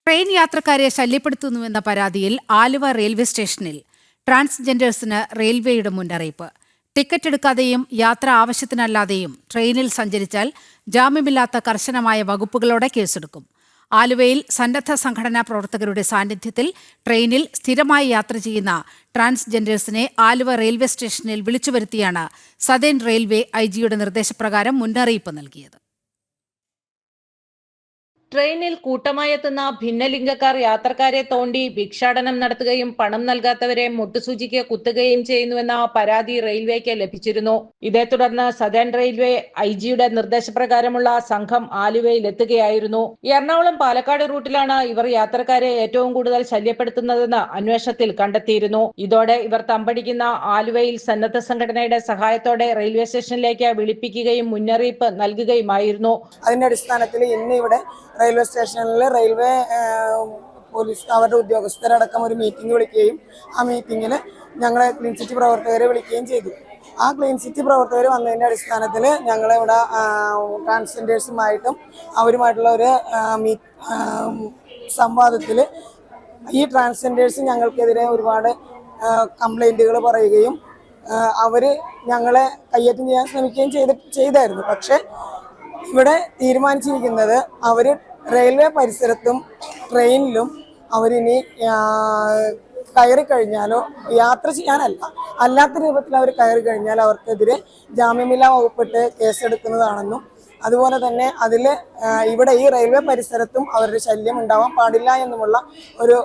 Train യാത്രക്കാരെ ശല്യപ്പെടുത്തുന്നുവെന്ന പരാതിയിൽ Aluva railway സ്റ്റേഷനിൽ ട്രാൻസ്ജെൻഡേഴ്സിന് റെയിൽവേയുടെ മുന്നറിയിപ്പ്. ടിക്കറ്റ് എടുക്കാതെയും യാത്ര ആവശ്യത്തിനല്ലാതെയും ട്രെയിനിൽ സഞ്ചരിച്ചാൽ ജാമ്യമില്ലാത്ത കർശനമായ വകുപ്പുകളോടെ കേസെടുക്കും. ആലുവയിൽ സന്നദ്ധ സംഘടനാ പ്രവർത്തകരുടെ സാന്നിധ്യത്തിൽ ട്രെയിനിൽ സ്ഥിരമായി യാത്ര ചെയ്യുന്ന ട്രാൻസ്ജെൻഡേഴ്സിനെ ആലുവ റെയിൽവേ സ്റ്റേഷനിൽ വിളിച്ചുവരുത്തിയാണ് സതേൺ റെയിൽവേ ഐജിയുടെ നിർദ്ദേശപ്രകാരം മുന്നറിയിപ്പ് നൽകിയത്. ട്രെയിനിൽ കൂട്ടമായെത്തുന്ന ഭിന്നലിംഗക്കാർ യാത്രക്കാരെ തോണ്ടി ഭിക്ഷാടനം നടത്തുകയും പണം നൽകാത്തവരെ മുട്ടുസൂചിക്ക് കുത്തുകയും ചെയ്യുന്നുവെന്ന പരാതി റെയിൽവേക്ക് ലഭിച്ചിരുന്നു. ഇതേ തുടർന്ന് സതേൺ റെയിൽവേ ഐജിയുടെ നിർദ്ദേശപ്രകാരമുള്ള സംഘം ആലുവയിൽ എത്തുകയായിരുന്നു. എറണാകുളം പാലക്കാട് റൂട്ടിലാണ് ഇവർ യാത്രക്കാരെ ഏറ്റവും കൂടുതൽ ശല്യപ്പെടുത്തുന്നതെന്ന് അന്വേഷണത്തിൽ കണ്ടെത്തിയിരുന്നു. ഇതോടെ ഇവർ തമ്പടിക്കുന്ന ആലുവയിൽ സന്നദ്ധ സംഘടനയുടെ സഹായത്തോടെ റെയിൽവേ സ്റ്റേഷനിലേക്ക് വിളിപ്പിക്കുകയും മുന്നറിയിപ്പ് നൽകുകയുമായിരുന്നു. അതിന്റെ അടിസ്ഥാനത്തിൽ ഇന്ന് ഇവിടെ റെയിൽവേ സ്റ്റേഷനിൽ റെയിൽവേ പോലീസ് അവരുടെ ഉദ്യോഗസ്ഥരടക്കം ഒരു മീറ്റിംഗ് വിളിക്കുകയും ആ മീറ്റിങ്ങിൽ ഞങ്ങളെ ക്ലീൻ സിറ്റി പ്രവർത്തകരെ വിളിക്കുകയും ചെയ്തു. ആ ക്ലീൻ സിറ്റി പ്രവർത്തകർ വന്നതിൻ്റെ അടിസ്ഥാനത്തിൽ ഞങ്ങളിവിടെ ട്രാൻസ്ജെൻഡേഴ്സുമായിട്ടും അവരുമായിട്ടുള്ള ഒരു സംവാദത്തിൽ ഈ ട്രാൻസ്ജെൻഡേഴ്സ് ഞങ്ങൾക്കെതിരെ ഒരുപാട് കംപ്ലൈൻറ്റുകൾ പറയുകയും അവർ ഞങ്ങളെ കയ്യേറ്റം ചെയ്യാൻ ശ്രമിക്കുകയും ചെയ്തായിരുന്നു. പക്ഷേ ഇവിടെ തീരുമാനിച്ചിരിക്കുന്നത് അവർ റെയിൽവേ പരിസരത്തും ട്രെയിനിലും അവരിനി കയറി കഴിഞ്ഞാലോ യാത്ര ചെയ്യാനല്ല, അല്ലാത്ത രൂപത്തിൽ അവർ കയറി കഴിഞ്ഞാൽ അവർക്കെതിരെ ജാമ്യമില്ലാ വകുപ്പിട്ട് കേസെടുക്കുന്നതാണെന്നും അതുപോലെ തന്നെ അതിൽ ഇവിടെ ഈ റെയിൽവേ പരിസരത്തും അവരുടെ ശല്യം ഉണ്ടാവാൻ പാടില്ല എന്നുമുള്ള ഒരു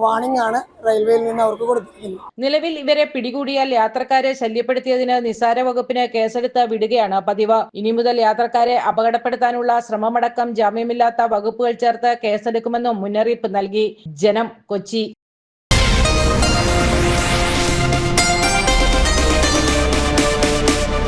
വാണിംഗ് ആണ് റെയിൽവേയിൽ നിന്ന് അവർക്ക് കൊടുത്തിരിക്കുന്നത്. നിലവിൽ ഇവരെ പിടികൂടിയാൽ യാത്രക്കാരെ ശല്യപ്പെടുത്തിയതിന് നിസ്സാര വകുപ്പിന് കേസെടുത്ത് വിടുകയാണ് പതിവ്. ഇനി മുതൽ യാത്രക്കാരെ അപകടപ്പെടുത്താനുള്ള ശ്രമമടക്കം ജാമ്യമില്ലാത്ത വകുപ്പുകൾ ചേർത്ത് കേസെടുക്കുമെന്നും മുന്നറിയിപ്പ് നൽകി. ജനം, കൊച്ചി.